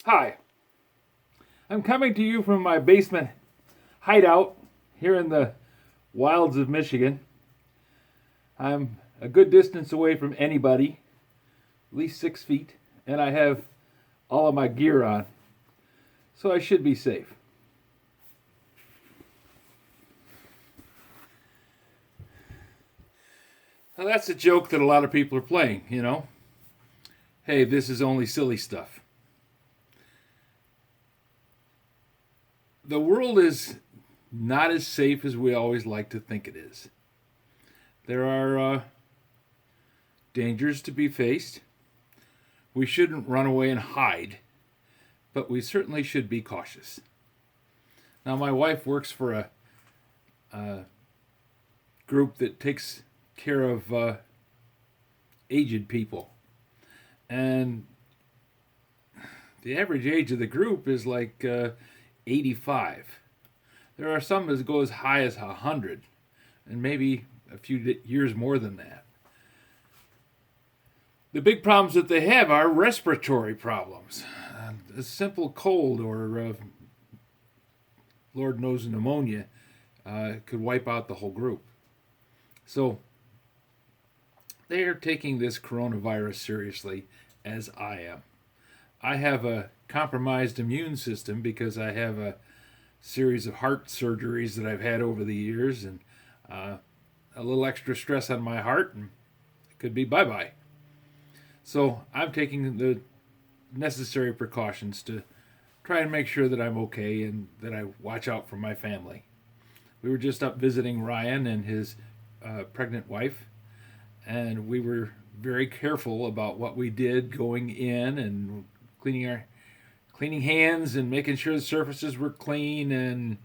Hi, I'm coming to you from my basement hideout here in the wilds of Michigan. I'm a good distance away from anybody, at least 6 feet, and I have all of my gear on, so I should be safe. Now that's a joke that a lot of people are playing. Hey, this is only silly stuff. The world is not as safe as we always like to think it is. There are dangers to be faced. We shouldn't run away and hide, but we certainly should be cautious. Now, my wife works for a group that takes care of aged people, and the average age of the group is like 85. There are some that go as high as 100, and maybe a few years more than that. The big problems that they have are respiratory problems. A simple cold or, Lord knows, pneumonia could wipe out the whole group. So they are taking this coronavirus seriously, as I am. I have a compromised immune system because I have a series of heart surgeries that I've had over the years, and a little extra stress on my heart, and it could be bye-bye. So I'm taking the necessary precautions to try and make sure that I'm okay and that I watch out for my family. We were just up visiting Ryan and his pregnant wife, and we were very careful about what we did going in and cleaning hands and making sure the surfaces were clean, and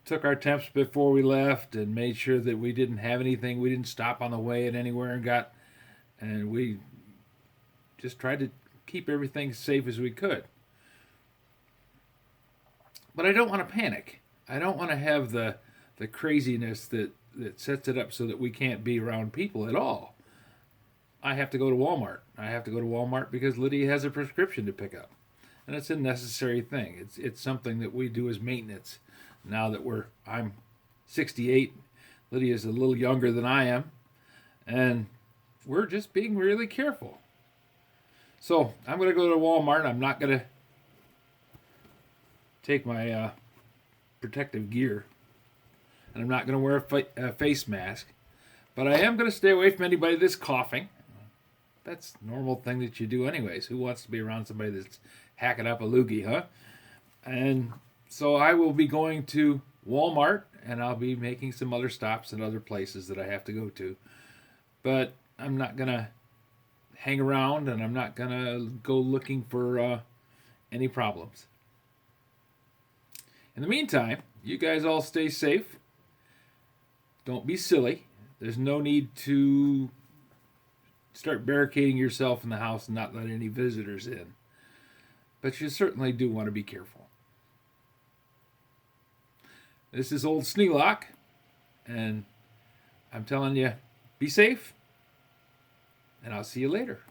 took our temps before we left and made sure that we didn't have anything. We didn't stop on the way at anywhere and we just tried to keep everything safe as we could. But I don't want to panic. I don't want to have the craziness that sets it up so that we can't be around people at all. I have to go to Walmart. I have to go to Walmart because Lydia has a prescription to pick up. And it's a necessary thing. It's something that we do as maintenance. Now that I'm 68, Lydia's a little younger than I am, and we're just being really careful. So I'm going to go to Walmart. I'm not going to take my protective gear, and I'm not going to wear a face mask, but I am going to stay away from anybody that's coughing. That's a normal thing that you do anyways. Who wants to be around somebody that's hacking up a loogie, huh? And so I will be going to Walmart, and I'll be making some other stops in other places that I have to go to. But I'm not going to hang around, and I'm not going to go looking for any problems. In the meantime, you guys all stay safe. Don't be silly. There's no need to start barricading yourself in the house and not let any visitors in. But you certainly do want to be careful. This is old Sneelock, and I'm telling you, be safe, and I'll see you later.